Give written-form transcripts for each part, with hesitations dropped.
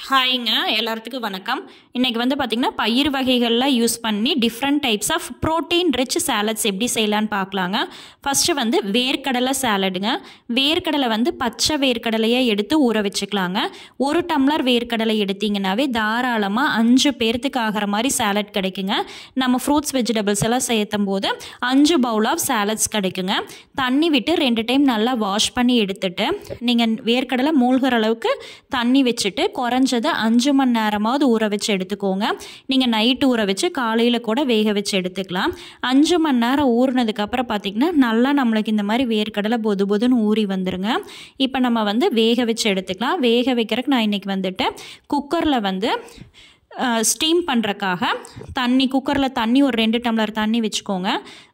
ஹாய்ங்க எல்லாத்துக்கும் வணக்கம். இன்றைக்கி வந்து பார்த்திங்கன்னா பயிர் வகைகள்லாம் யூஸ் பண்ணி different types of protein rich salads எப்படி செய்யலான்னு பார்க்கலாங்க. ஃபஸ்ட்டு வந்து வேர்க்கடலை சாலடுங்க. வேர்க்கடலை வந்து பச்சை வேர்க்கடலையை எடுத்து ஊற வச்சுக்கலாங்க. 1 டம்ளர் வேர்க்கடலை எடுத்திங்கனாவே தாராளமாக 5 பேர்த்துக்கு ஆகிற மாதிரி சாலட் கிடைக்குங்க. நம்ம ஃப்ரூட்ஸ் வெஜிடபிள்ஸ் எல்லாம் சேர்த்தும் போது 5 பவுல் ஆஃப் சாலட்ஸ் கிடைக்குங்க. தண்ணி விட்டு 2 டைம் நல்லா வாஷ் பண்ணி எடுத்துட்டு நீங்கள் வேர்க்கடலை மூழ்கிற அளவுக்கு தண்ணி வச்சுட்டு குறைஞ்சது 5 மணி நேரமாவது ஊற வச்சு எடுத்துக்கோங்க. நீங்கள் நைட்டு ஊற வச்சு காலையில் கூட வேக வச்சு எடுத்துக்கலாம். 5 மணி நேரம் ஊறினதுக்கப்புறம் பார்த்திங்கன்னா நல்லா நம்மளுக்கு இந்த மாதிரி வேர்க்கடலை பொது பொதுன்னு ஊறி வந்துருங்க. இப்போ நம்ம வந்து வேக வச்சு எடுத்துக்கலாம். வேக வைக்கிறதுக்கு நான் இன்றைக்கி வந்துட்டு குக்கரில் வந்து ஸ்டீம் பண்ணுறக்காக குக்கரில் தண்ணி ஒரு 2 டம்ளர் தண்ணி வச்சுக்கோங்க.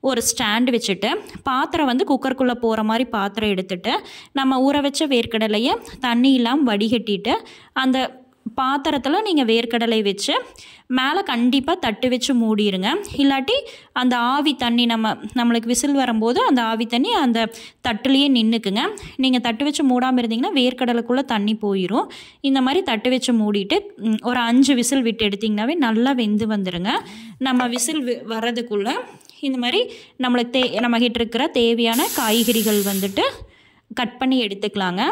ஒரு ஸ்டாண்டு வச்சுட்டு பாத்திரம் வந்து குக்கருக்குள்ளே போகிற மாதிரி பாத்திரம் எடுத்துகிட்டு நம்ம ஊற வச்ச வேர்க்கடலையை தண்ணி இல்லாமல் வடிகட்டிட்டு அந்த பாத்திரத்தில் நீங்கள் வேர்க்கடலை வச்சு மேலே கண்டிப்பாக தட்டு வச்சு மூடிடுங்க. இல்லாட்டி அந்த ஆவி தண்ணி நம்மளுக்கு விசில் வரும்போது அந்த ஆவி தண்ணி அந்த தட்டுலேயே நின்றுக்குங்க. நீங்கள் தட்டு வச்சு மூடாமல் இருந்தீங்கன்னா வேர்க்கடலைக்குள்ளே தண்ணி போயிடும். இந்த மாதிரி தட்டு வச்சு மூடிட்டு ஒரு 5 விசில் விட்டு எடுத்திங்கனாவே நல்லா வெந்து வந்துடுங்க. நம்ம விசில் வர்றதுக்குள்ளே இந்த மாதிரி நம்மகிட்ட இருக்கிற தேவையான காய்கறிகள் வந்துட்டு கட் பண்ணி எடுத்துக்கலாங்க.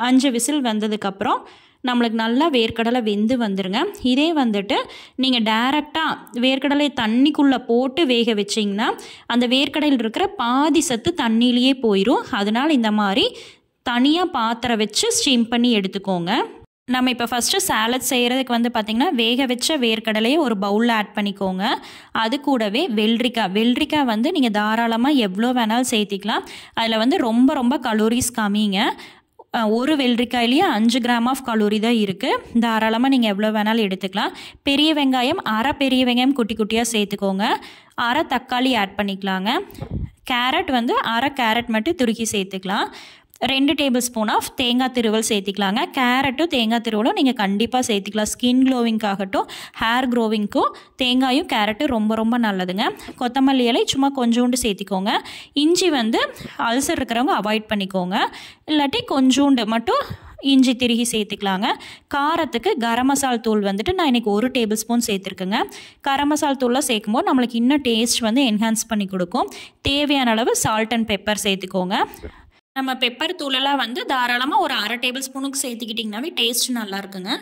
5 விசில் வந்ததுக்கப்புறம் நம்மளுக்கு நல்லா வேர்க்கடலை வெந்து வந்துடுங்க. இதே வந்துட்டு நீங்கள் டைரெக்டாக வேர்க்கடலை தண்ணிக்குள்ளே போட்டு வேக வச்சிங்கன்னா அந்த வேர்க்கடையில் இருக்கிற பாதி சத்து தண்ணியிலேயே போயிடும். அதனால் இந்த மாதிரி தனியாக பாத்திரம் வச்சு ஸ்டீம் பண்ணி எடுத்துக்கோங்க. நம்ம இப்போ ஃபஸ்ட்டு சாலட் செய்கிறதுக்கு வந்து பார்த்திங்கன்னா வேக வச்ச வேர்க்கடலையை ஒரு பவுலில் ஆட் பண்ணிக்கோங்க. அது கூடவே வெள்ளரிக்காய் வந்து நீங்கள் தாராளமாக எவ்வளோ வேணாலும் சேர்த்திக்கலாம். அதில் வந்து ரொம்ப ரொம்ப கலோரிஸ் கம்மிங்க. ஒரு வெள்ளரிக்காயிலேயே 5 கிராம் ஆஃப் கலோரி தான் இருக்குது. தாராளமாக நீங்கள் எவ்வளோ வேணாலும் எடுத்துக்கலாம். பெரிய வெங்காயம் பெரிய வெங்காயம் குட்டி குட்டியாக சேர்த்துக்கோங்க. தக்காளி ஆட் பண்ணிக்கலாங்க. கேரட் வந்து கேரட் மட்டும் துருக்கி சேர்த்துக்கலாம். 2 டேபிள் ஸ்பூன் ஆஃப் தேங்காய் திருவல் சேர்த்திக்கலாங்க. கேரட்டும் தேங்காய் திருவலும் நீங்கள் கண்டிப்பாக சேர்த்திக்கலாம். ஸ்கின் க்ளோவிங்காகட்டும் ஹேர் க்ரோவிங்க்கும் தேங்காயும் கேரட்டும் ரொம்ப ரொம்ப நல்லதுங்க. கொத்தமல்லி இலை சும்மா கொஞ்சோண்டு சேர்த்திக்கோங்க. இஞ்சி வந்து அல்சர் இருக்கிறவங்க அவாய்ட் பண்ணிக்கோங்க. இல்லாட்டி கொஞ்சோண்டு மட்டும் இஞ்சி திருகி சேர்த்துக்கலாங்க. காரத்துக்கு கரம் மசால் தூள் வந்துட்டு நான் இன்றைக்கி 1 டேபிள் ஸ்பூன் சேர்த்துருக்கேங்க. கரம் மசால் தூளில் சேர்க்கும்போது நம்மளுக்கு இன்னும் டேஸ்ட் வந்து என்ஹான்ஸ் பண்ணி கொடுக்கும். தேவையான அளவு சால்ட் அண்ட் பெப்பர் சேர்த்துக்கோங்க. நம்ம பெப்பர் தூளெல்லாம் வந்து தாராளமாக ஒரு 1/2 டேபிள் ஸ்பூனுக்கு சேர்த்துக்கிட்டிங்கனாவே டேஸ்ட் நல்லா இருக்குங்க.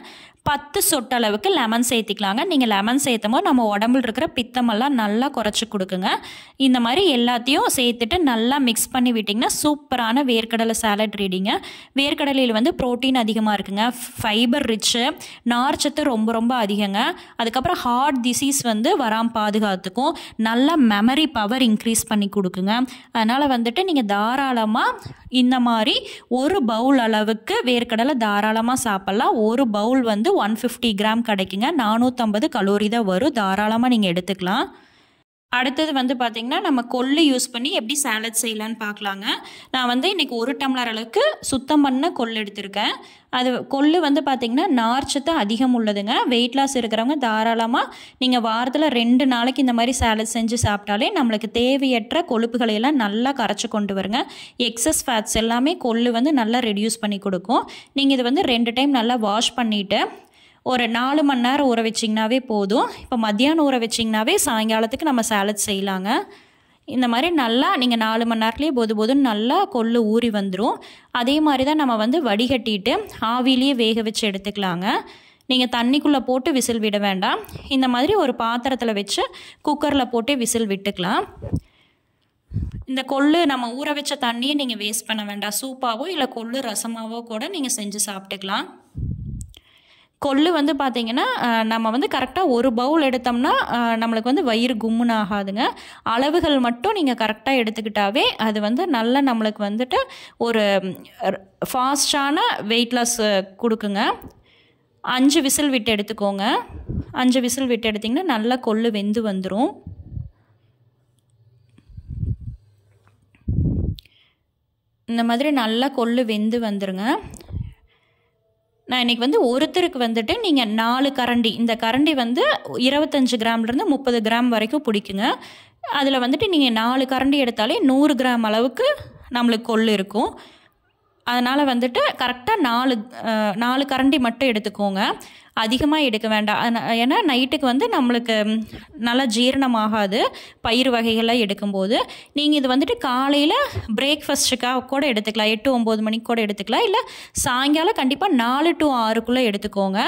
10 சொட்டு அளவுக்கு லெமன் சேர்த்திக்கலாங்க. நீங்கள் லெமன் சேர்த்தும் போது நம்ம உடம்புல இருக்கிற பித்தமெல்லாம் நல்லா குறைச்சி கொடுக்குங்க. இந்த மாதிரி எல்லாத்தையும் சேர்த்துட்டு நல்லா மிக்ஸ் பண்ணி விட்டிங்கன்னா சூப்பரான வேர்க்கடலை சாலட் ரெடிங்க. வேர்க்கடலையில் வந்து ப்ரோட்டீன் அதிகமாக இருக்குங்க. ஃபைபர் ரிச்சு, நார்ச்சத்து ரொம்ப ரொம்ப அதிகங்க. அதுக்கப்புறம் ஹார்ட் டிசீஸ் வந்து வராமல் பாதுகாத்துக்கும். நல்லா மெமரி பவர் இன்க்ரீஸ் பண்ணி கொடுக்குங்க. அதனால் வந்துட்டு நீங்கள் தாராளமாக இந்த மாதிரி ஒரு பவுல் அளவுக்கு வேர்க்கடலை தாராளமாக சாப்பிட்லாம். ஒரு பவுல் வந்து 150 கிராம் கிடைக்குங்க. 450 கலோரி தான் வரும். தாராளமாக நீங்கள் எடுத்துக்கலாம். அடுத்தது வந்து பார்த்திங்கன்னா நம்ம கொள்ளு யூஸ் பண்ணி எப்படி சாலட் செய்யலான்னு பார்க்கலாங்க. நான் வந்து இன்றைக்கி 1 டம்ளர் அளவுக்கு சுத்தம் பண்ண கொள்ளு எடுத்திருக்கேன். அது கொள்ளு வந்து பார்த்திங்கன்னா நார்ச்சத்து அதிகம் உள்ளதுங்க. வெயிட் லாஸ் இருக்கிறவங்க தாராளமாக நீங்கள் வாரத்தில் 2 நாளைக்கு இந்த மாதிரி சாலட் செஞ்சு சாப்பிட்டாலே நம்மளுக்கு தேவையற்ற கொழுப்புகளையெல்லாம் நல்லா கரைச்சி கொண்டு வருங்க. எக்ஸஸ் ஃபேட்ஸ் எல்லாமே கொள்ளு வந்து நல்லா ரெடியூஸ் பண்ணி கொடுக்கும். நீங்கள் இது வந்து 2 டைம் நல்லா வாஷ் பண்ணிவிட்டு ஒரு 4 மணி நேரம் ஊற வச்சிங்கனாவே போதும். இப்போ மத்தியானம் ஊற வச்சிங்கனாவே சாயங்காலத்துக்கு நம்ம சாலட் செய்யலாங்க. இந்த மாதிரி நல்லா நீங்கள் 4 மணி நேரத்துலேயே போதுன்னு நல்லா கொள்ளு ஊறி வந்துடும். அதே மாதிரி தான் நம்ம வந்து வடிகட்டிட்டு ஆவிலேயே வேக வச்சு எடுத்துக்கலாங்க. நீங்கள் தண்ணிக்குள்ளே போட்டு விசில் விட வேண்டாம். இந்த மாதிரி ஒரு பாத்திரத்தில் வச்சு குக்கரில் போட்டு விசில் விட்டுக்கலாம். இந்த கொள்ளு நம்ம ஊற வச்ச தண்ணியை நீங்கள் வேஸ்ட் பண்ண வேண்டாம். சூப்பாவோ இல்லை கொள்ளு ரசமாவோ கூட நீங்கள் செஞ்சு சாப்பிட்டுக்கலாம். கொள்ளு வந்து பார்த்திங்கன்னா நம்ம வந்து கரெக்டாக ஒரு பவுல் எடுத்தோம்னா நம்மளுக்கு வந்து வயிறு கும்முன்னு ஆகாதுங்க. அளவுகள் மட்டும் நீங்கள் கரெக்டாக எடுத்துக்கிட்டாவே அது வந்து நல்லா நம்மளுக்கு வந்துட்டு ஒரு ஃபாஸ்டான வெயிட் லாஸ் கொடுக்குங்க. 5 விசில் விட்டு எடுத்துக்கோங்க. 5 விசில் விட்டு எடுத்திங்கன்னா நல்லா கொள்ளு வெந்து வந்துடும். இந்த மாதிரி நல்லா கொள்ளு வெந்து வந்துருங்க. நான் இன்றைக்கி வந்து ஒருத்தருக்கு வந்துட்டு நீங்கள் 4 கரண்டி, இந்த கரண்டி வந்து 25 கிராம்லேருந்து 30 கிராம் வரைக்கும் பிடிக்குங்க. அதில் வந்துட்டு நீங்கள் 4 கரண்டி எடுத்தாலே 100 கிராம் அளவுக்கு நம்மளுக்கு கொள்ளு இருக்கும். அதனால் வந்துட்டு கரெக்டாக 4 கரண்டி மட்டும் எடுத்துக்கோங்க, அதிகமாக எடுக்க வேண்டாம். ஏன்னா நைட்டுக்கு வந்து நம்மளுக்கு நல்லா ஜீரணமாகாது பயிர் வகைகள்லாம் எடுக்கும்போது. நீங்கள் இது வந்துட்டு காலையில் பிரேக்ஃபாஸ்ட்டுக்காக கூட எடுத்துக்கலாம், 8-9 மணிக்கு கூட எடுத்துக்கலாம். இல்லை சாயங்காலம் கண்டிப்பாக 4 to 6 எடுத்துக்கோங்க.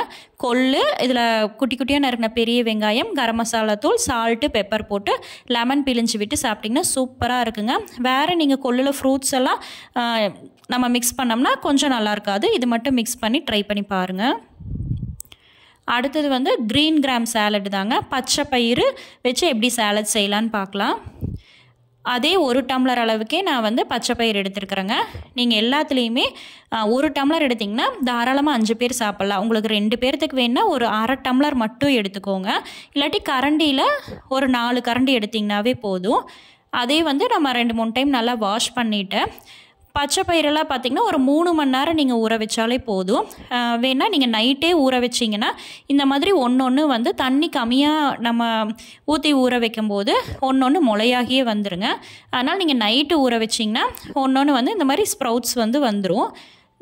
கொள்ளு, இதில் குட்டி குட்டியாக நறுக்கின பெரிய வெங்காயம், கரம் மசாலா தூள், சால்ட்டு, பெப்பர் போட்டு லெமன் பிழிஞ்சு விட்டு சாப்பிட்டிங்கன்னா சூப்பராக இருக்குங்க. வேறு நீங்கள் கொள்ளில் ஃப்ரூட்ஸ் எல்லாம் நம்ம மிக்ஸ் பண்ணோம்னா கொஞ்சம் நல்லா இருக்காது. இது மட்டும் மிக்ஸ் பண்ணி ட்ரை பண்ணி பாருங்கள். அடுத்தது வந்து க்ரீன் கிராம் சாலட் தாங்க. பச்சை பயிறு வச்சு எப்படி சாலட் செய்யலான்னு பார்க்கலாம். அதே 1 டம்ளர் அளவுக்கே நான் வந்து பச்சை பயிர் எடுத்துருக்குறேங்க. நீங்கள் எல்லாத்துலேயுமே 1 டம்ளர் எடுத்திங்கன்னா தாராளமாக 5 பேர் சாப்பிட்லாம். உங்களுக்கு 2 பேர்த்துக்கு வேணுன்னா ஒரு அரை டம்ளர் மட்டும் எடுத்துக்கோங்க. இல்லாட்டி கரண்டியில் ஒரு 4 கரண்டி எடுத்திங்கனாவே போதும். அதே வந்து நம்ம 2-3 டைம் நல்லா வாஷ் பண்ணிவிட்டு, பச்சை பயிரெல்லாம் பார்த்திங்கன்னா ஒரு 3 மணி நேரம் நீங்கள் ஊற வச்சாலே போதும். வேணால் நீங்கள் நைட்டே ஊற வச்சிங்கன்னா இந்த மாதிரி ஒன்று வந்து தண்ணி கம்மியாக நம்ம ஊற்றி ஊற வைக்கும்போது ஒன்று முளையாகியே வந்துடுங்க. அதனால் நீங்கள் நைட்டு ஊற வச்சிங்கன்னா ஒன்று வந்து இந்த மாதிரி ஸ்ப்ரவுட்ஸ் வந்து வந்துடும்.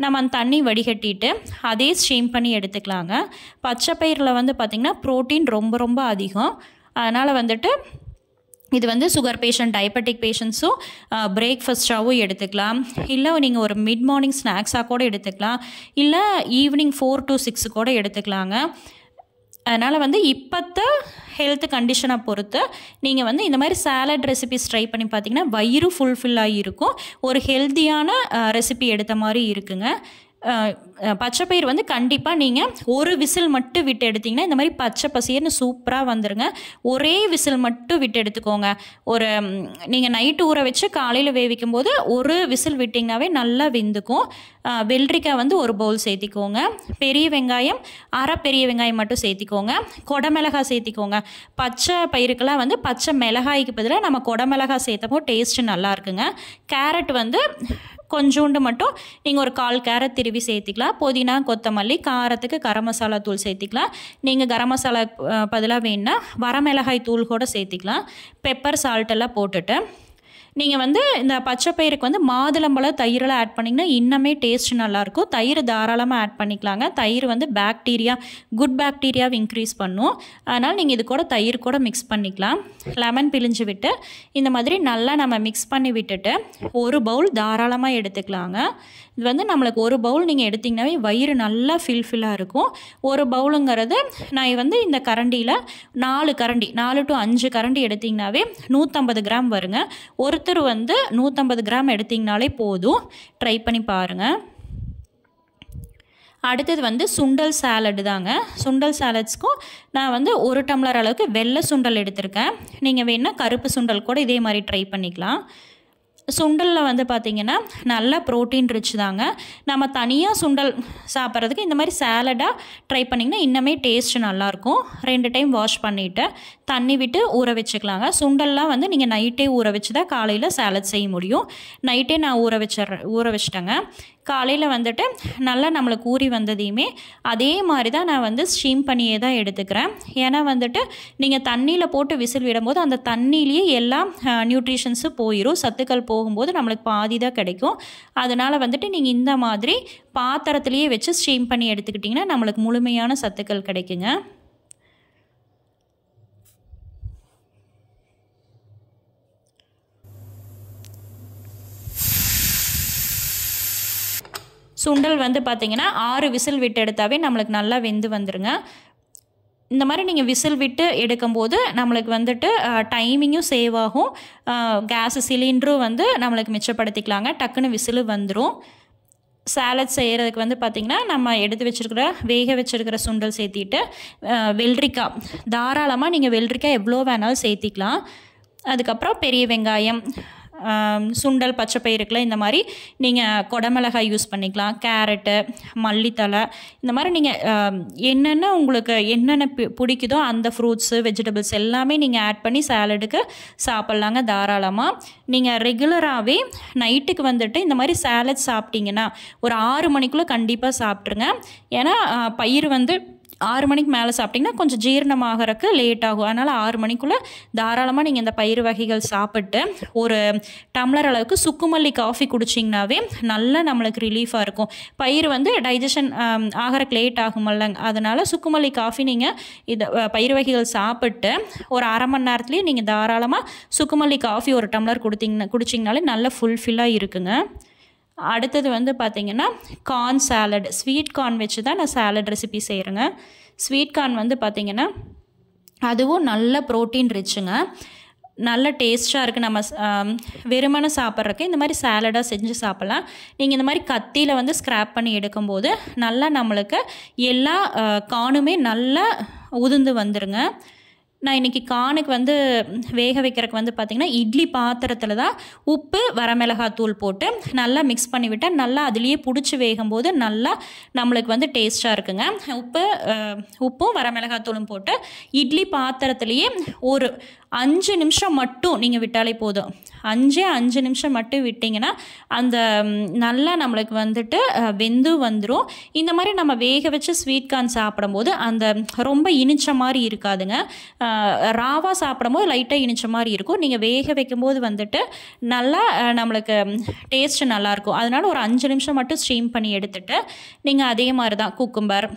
நம்ம அந்த தண்ணி வடிகட்டிட்டு அதே ஸ்டீம் பண்ணி எடுத்துக்கலாங்க. பச்சை பயிரில் வந்து பார்த்திங்கன்னா ப்ரோட்டீன் ரொம்ப ரொம்ப அதிகம். அதனால் வந்துட்டு இது வந்து சுகர் பேஷண்ட், டயபெட்டிக் பேஷண்ட்ஸும் பிரேக்ஃபாஸ்ட்டாகவும் எடுத்துக்கலாம். இல்லை நீங்கள் ஒரு மிட் மார்னிங் ஸ்நாக்ஸாக கூட எடுத்துக்கலாம். இல்லை ஈவினிங் 4 to 6 கூட எடுத்துக்கலாங்க. அதனால் வந்து இப்போத்த ஹெல்த் கண்டிஷனை பொறுத்து நீங்கள் வந்து இந்த மாதிரி சாலட் ரெசிபிஸ் ட்ரை பண்ணி பார்த்தீங்கன்னா வயிறு ஃபுல்ஃபில் ஆகியிருக்கும். ஒரு ஹெல்த்தியான ரெசிபி எடுத்த மாதிரி இருக்குங்க. பச்சைப்பயிர் வந்து கண்டிப்பாக நீங்கள் ஒரு விசில் மட்டும் விட்டு எடுத்திங்கன்னா இந்த மாதிரி பச்சை பசேர்னு சூப்பராக வந்துடுங்க. ஒரே விசில் மட்டும் விட்டு எடுத்துக்கோங்க. நீங்கள் நைட்டு ஊற வச்சு காலையில் வேவிக்கும் போது ஒரு விசில் விட்டிங்கனாவே நல்லா வெந்துக்கும். வெள்ளரிக்காய் வந்து 1 பவுல் சேர்த்திக்கோங்க. பெரிய வெங்காயம் அரை பெரிய வெங்காயம் மட்டும் சேர்த்திக்கோங்க. கொடமிளகாய் சேர்த்திக்கோங்க. பச்சை பயிருக்கெல்லாம் வந்து பச்சை மிளகாய்க்கு பதிலாக நம்ம கொடமிளகாய் சேர்த்தப்போ டேஸ்ட்டு நல்லா இருக்குங்க. கேரட் வந்து கொஞ்சோண்டு மட்டும் நீங்கள் ஒரு 1/4 கேரட் திருவி சேர்த்திக்கலாம். புதினா, கொத்தமல்லி, காரத்துக்கு கரம் மசாலா தூள் சேர்த்திக்கலாம். நீங்கள் கரம் மசாலா பதிலாக வேணுன்னா வரமிளகாய் தூள் கூட சேர்த்திக்கலாம். பெப்பர், சால்ட்டெல்லாம் போட்டுட்டு நீங்கள் வந்து இந்த பச்சை பயிருக்கு வந்து மாதுளம்பழம் தயிரெல்லாம் ஆட் பண்ணிங்கன்னா இன்னமே டேஸ்ட் நல்லாயிருக்கும். தயிர் தாராளமாக ஆட் பண்ணிக்கலாங்க. தயிர் வந்து குட் பாக்டீரியாவை இன்க்ரீஸ் பண்ணும். அதனால் நீங்கள் இது கூட தயிர் கூட மிக்ஸ் பண்ணிக்கலாம். லெமன் பிழிஞ்சு விட்டு இந்த மாதிரி நல்லா நம்ம மிக்ஸ் பண்ணி விட்டுட்டு 1 பவுல் தாராளமாக எடுத்துக்கலாங்க. இது வந்து நம்மளுக்கு 1 பவுல் நீங்கள் எடுத்திங்கனாவே வயிறு நல்லா ஃபில்லாக இருக்கும். 1 பவுலுங்கிறது நான் வந்து இந்த கரண்டியில் 4 to 5 கரண்டி எடுத்திங்கனாவே 150 கிராம் வருங்க. ஒருத்தர் வந்து 150 கிராம் எடுத்திங்கனாலே போதும். ட்ரை பண்ணி பாருங்கள். அடுத்தது வந்து சுண்டல் சாலடு தாங்க. சுண்டல் சாலட்ஸ்க்கும் நான் வந்து 1 டம்ளர் அளவுக்கு வெள்ளை சுண்டல் எடுத்திருக்கேன். நீங்கள் வேணால் கருப்பு சுண்டல் கூட இதே மாதிரி ட்ரை பண்ணிக்கலாம். சுண்டலில் வந்து பார்த்திங்கன்னா நல்லா ப்ரோட்டீன் ரிச் தாங்க. நம்ம தனியாக சுண்டல் சாப்பிட்றதுக்கு இந்த மாதிரி சாலடாக ட்ரை பண்ணிங்கன்னா இன்னமே டேஸ்ட் நல்லாயிருக்கும். 2 டைம் வாஷ் பண்ணிவிட்டு தண்ணி விட்டு ஊற வச்சுக்கலாங்க. சுண்டல்லாம் வந்து நீங்கள் நைட்டே ஊற வச்சு தான் காலையில் சாலட் செய்ய முடியும். நைட்டே நான் ஊற வச்சிட்டேங்க. காலையில் வந்துட்டு நல்லா நம்மளுக்கு ஊறி வந்ததையுமே அதே மாதிரி தான் நான் வந்து ஸ்டீம் பண்ணியே தான் எடுத்துக்கிறேன். ஏன்னா வந்துட்டு நீங்கள் தண்ணியில் போட்டு விசில் விடும்போது அந்த தண்ணியிலேயே எல்லா நியூட்ரிஷன்ஸும் போயிடும். சத்துக்கள் போகும்போது நம்மளுக்கு பாதி தான் கிடைக்கும். அதனால் வந்துட்டு நீங்கள் இந்த மாதிரி பாத்திரத்துலேயே வச்சு ஸ்டீம் பண்ணி எடுத்துக்கிட்டிங்கன்னா நம்மளுக்கு முழுமையான சத்துக்கள் கிடைக்குங்க. சுண்டல் வந்து பார்த்திங்கன்னா 6 விசில் விட்டு எடுத்தாவே நம்மளுக்கு நல்லா வெந்து வந்துடுங்க. இந்த மாதிரி நீங்கள் விசில் விட்டு எடுக்கும்போது நம்மளுக்கு வந்துட்டு டைமிங்கும் சேவ் ஆகும். கேஸ் சிலிண்டரும் வந்து நம்மளுக்கு மிச்சப்படுத்திக்கலாங்க. டக்குன்னு விசில் வந்துடும். சாலட் செய்கிறதுக்கு வந்து பார்த்திங்கன்னா நம்ம வேக வச்சுருக்கிற சுண்டல் சேர்த்திட்டு வெள்ளரிக்காய் தாராளமாக நீங்கள் வெள்ளரிக்காய் எவ்வளோ வேணாலும் சேர்த்திக்கலாம். அதுக்கப்புறம் பெரிய வெங்காயம், சுண்டல், பச்சை பயிருக்குலாம் இந்த மாதிரி நீங்கள் கொடமிளகாய் யூஸ் பண்ணிக்கலாம். கேரட்டு, மல்லித்தலை, இந்த மாதிரி நீங்கள் உங்களுக்கு என்னென்ன பிடிக்குதோ அந்த ஃப்ரூட்ஸு, வெஜிடபிள்ஸ் எல்லாமே நீங்கள் ஆட் பண்ணி சாலடுக்கு சாப்பிட்லாங்க தாராளமாக. நீங்கள் ரெகுலராகவே நைட்டுக்கு வந்துட்டு இந்த மாதிரி சாலட் சாப்பிட்டிங்கன்னா ஒரு 6 மணிக்குள்ளே கண்டிப்பாக சாப்பிட்ருங்க. ஏன்னா பயிர் வந்து 6 மணிக்கு மேலே சாப்பிட்டிங்கன்னா கொஞ்சம் ஜீரணமாகறதுக்கு லேட் ஆகும். அதனால் 6 மணிக்குள்ளே தாராளமாக நீங்கள் இந்த பயிறு வகைகள் சாப்பிட்டு ஒரு டம்ளர் அளவுக்கு சுக்குமல்லி காஃபி குடிச்சிங்கனாவே நல்லா நம்மளுக்கு ரிலீஃபாக இருக்கும். பயிறு வந்து டைஜஷன் ஆகிறதுக்கு லேட் ஆகுமல்லங்க, அதனால் சுக்குமல்லி காஃபி நீங்கள் இதை பயிறு வகைகள் சாப்பிட்டு ஒரு அரை மணி நேரத்துலேயே நீங்கள் தாராளமாக சுக்குமல்லி காஃபி ஒரு டம்ளர் குடிச்சிங்கனாலே நல்லா ஃபுல்ஃபில்லாக இருக்குங்க. அடுத்தது வந்து பார்த்திங்கன்னா கார்ன் சாலட், ஸ்வீட் கார்ன் வச்சு தான் நான் சாலட் ரெசிபி செய்கிறேங்க. ஸ்வீட் கார்ன் வந்து பார்த்திங்கன்னா அதுவும் நல்ல ப்ரோட்டீன் ரிச்சுங்க, நல்ல டேஸ்ட்டாக இருக்குது. நம்ம வெறுமனை சாப்பிட்றதுக்கு இந்த மாதிரி சாலடாக செஞ்சு சாப்பிட்லாம். நீங்கள் இந்த மாதிரி கத்தியில் வந்து ஸ்க்ராப் பண்ணி எடுக்கும்போது நல்லா நம்மளுக்கு எல்லா கார்னுமே நல்லா உதிர்ந்து வந்துடுங்க. நான் இன்றைக்கி கார்னுக்கு வந்து வேக வைக்கிறதுக்கு வந்து பார்த்திங்கன்னா இட்லி பாத்திரத்தில் தான் உப்பு வரமிளகாத்தூள் போட்டு நல்லா மிக்ஸ் பண்ணி விட்டால் நல்லா அதுலேயே பிடிச்சி வேகும்போது நல்லா நம்மளுக்கு வந்து டேஸ்ட்டாக இருக்குங்க. உப்பும் வரமிளகாத்தூளும் போட்டு இட்லி பாத்திரத்துலேயே ஒரு 5 நிமிஷம் மட்டும் நீங்கள் விட்டாலே போதும். 5 நிமிஷம் மட்டும் விட்டிங்கன்னா அந்த நல்லா நம்மளுக்கு வந்துட்டு வெந்து வந்துடும். இந்த மாதிரி நம்ம வேக வச்சு ஸ்வீட் கார்ன் சாப்பிடும்போது அந்த ரொம்ப இனிச்ச மாதிரி இருக்காதுங்க. ராவாக சாப்பிடும்போது லைட்டாக இனிச்ச மாதிரி இருக்கும். நீங்கள் வேக வைக்கும்போது வந்துட்டு நல்லா நம்மளுக்கு டேஸ்ட்டு நல்லாயிருக்கும். அதனால் ஒரு 5 நிமிஷம் மட்டும் ஸ்டீம் பண்ணி எடுத்துகிட்டு நீங்கள் அதே மாதிரி தான் குக்கும்பர்,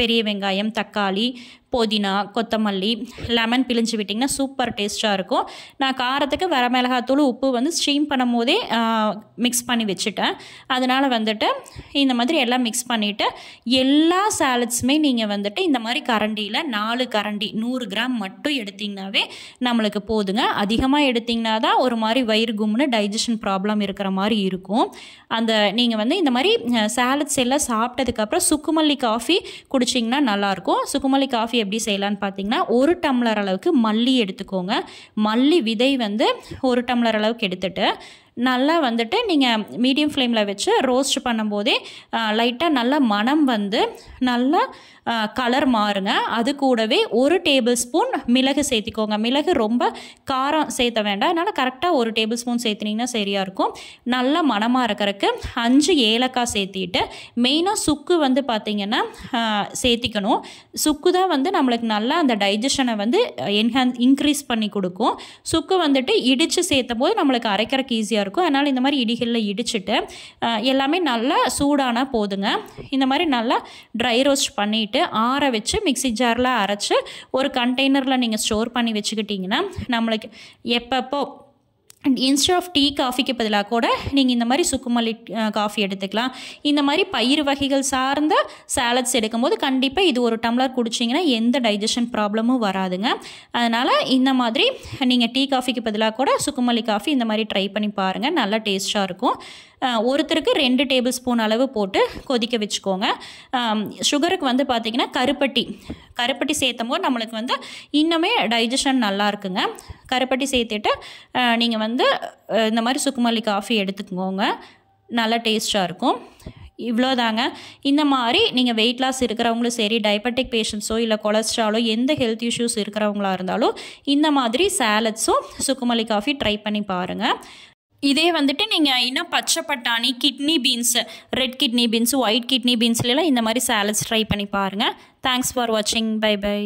பெரிய வெங்காயம், தக்காளி, புதினா, கொத்தமல்லி, லெமன் பிழிஞ்சு விட்டிங்கன்னா சூப்பர் டேஸ்ட்டாக இருக்கும். நான் காரத்துக்கு வரமிளகாத்தூள் உப்பு வந்து ஸ்டீம் பண்ணும் போதே மிக்ஸ் பண்ணி வச்சுட்டேன். அதனால் வந்துட்டு இந்த மாதிரி எல்லாம் மிக்ஸ் பண்ணிவிட்டு எல்லா சாலட்ஸுமே நீங்கள் வந்துட்டு இந்த மாதிரி கரண்டியில் 4 கரண்டி 100 கிராம் மட்டும் எடுத்திங்கனாவே நம்மளுக்கு போதுங்க. அதிகமாக எடுத்திங்கன்னா தான் ஒரு மாதிரி வயிறு கும்னு டைஜஷன் ப்ராப்ளம் இருக்கிற மாதிரி இருக்கும். அந்த நீங்கள் வந்து இந்த மாதிரி சாலட்ஸ் எல்லாம் சாப்பிட்டதுக்கப்புறம் சுக்குமல்லி காஃபி குடிச்சிங்கன்னா நல்லாயிருக்கும். சுக்குமல்லி காஃபி எப்படி செய்யலான்னு பார்த்தீங்கன்னா 1 டம்ளர் அளவுக்கு மல்லி எடுத்துக்கோங்க. மல்லி விதை வந்து 1 டம்ளர் அளவுக்கு எடுத்துட்டு நல்லா வந்துட்டு நீங்கள் மீடியம் ஃப்ளேமில் வச்சு ரோஸ்ட் பண்ணும்போதே லைட்டாக நல்லா மணம் வந்து நல்லா கலர் மாறுங்க. அது கூடவே 1 டேபிள் ஸ்பூன் மிளகு சேர்த்திக்கோங்க. மிளகு ரொம்ப காரம் சேர்த்த வேண்டாம், அதனால் கரெக்டாக 1 டேபிள் ஸ்பூன் சேர்த்தினீங்கன்னா சரியாக இருக்கும். நல்லா மணமாக இருக்கிறதுக்கு 5 ஏலக்காய் சேர்த்திட்டு மெயினாக சுக்கு வந்து பார்த்திங்கன்னா சேர்த்திக்கணும். சுக்கு தான் வந்து நம்மளுக்கு நல்லா அந்த டைஜஷனை வந்து இன்க்ரீஸ் பண்ணி கொடுக்கும். சுக்கு வந்துட்டு இடித்து சேர்த்தும் போது நம்மளுக்கு அரைக்கிறதுக்கு ஈஸியாக இருக்கும். அதனால் இந்த மாதிரி இடிகளில் இடிச்சுட்டு எல்லாமே நல்லா சூடானா போதுங்க. இந்த மாதிரி நல்லா ட்ரை ரோஸ்ட் பண்ணிவிட்டு ஆற வச்சு மிக்ஸி ஜாரில் அரைச்சி ஒரு கண்டெய்னரில் நீங்கள் ஸ்டோர் பண்ணி வச்சுக்கிட்டிங்கன்னா நம்மளுக்கு எப்பப்போ இன்ஸ்டெட் ஆஃப் டீ காஃபிக்கு பதிலாக கூட நீங்கள் இந்த மாதிரி சுக்குமல்லி காஃபி எடுத்துக்கலாம். இந்த மாதிரி பயிறு வகைகள் சார்ந்த சாலட்ஸ் எடுக்கும்போது கண்டிப்பாக இது 1 டம்ளர் குடிச்சிங்கன்னா எந்த டைஜஷன் ப்ராப்ளமும் வராதுங்க. அதனால் இந்த மாதிரி நீங்கள் டீ காஃபிக்கு பதிலாக கூட சுக்குமல்லி காஃபி இந்த மாதிரி ட்ரை பண்ணி பாருங்கள், நல்லா டேஸ்ட்டாக இருக்கும். ஒருத்தருக்கு 2 டேபிள் ஸ்பூன் அளவு போட்டு கொதிக்க வச்சுக்கோங்க. சுகருக்கு வந்து பார்த்திங்கன்னா கருப்பட்டி சேர்த்தும் போது நம்மளுக்கு வந்து இன்னுமே டைஜஷன் நல்லா இருக்குங்க. கருப்பட்டி சேர்த்துட்டு நீங்கள் வந்து இந்த மாதிரி சுக்குமல்லி காஃபி எடுத்துக்கோங்க, நல்லா டேஸ்ட்டாக இருக்கும். இவ்வளோதாங்க. இந்த மாதிரி நீங்கள் வெயிட் லாஸ் இருக்கிறவங்களும் சரி, டயபெட்டிக் பேஷண்ட்ஸோ இல்லை கொலஸ்ட்ராலோ எந்த ஹெல்த் இஷ்யூஸ் இருக்கிறவங்களா இருந்தாலும் இந்த மாதிரி சாலட்ஸும் சுக்குமல்லி காஃபி ட்ரை பண்ணி பாருங்கள். இதே வந்துட்டு நீங்கள் இன்னும் பச்சை பட்டாணி, kidney beans, red kidney beans, white kidney பீன்ஸ்லாம் இந்த மாதிரி சாலட்ஸ் ட்ரை பண்ணி பாருங்கள். தேங்க்ஸ் ஃபார் வாட்சிங். Bye by.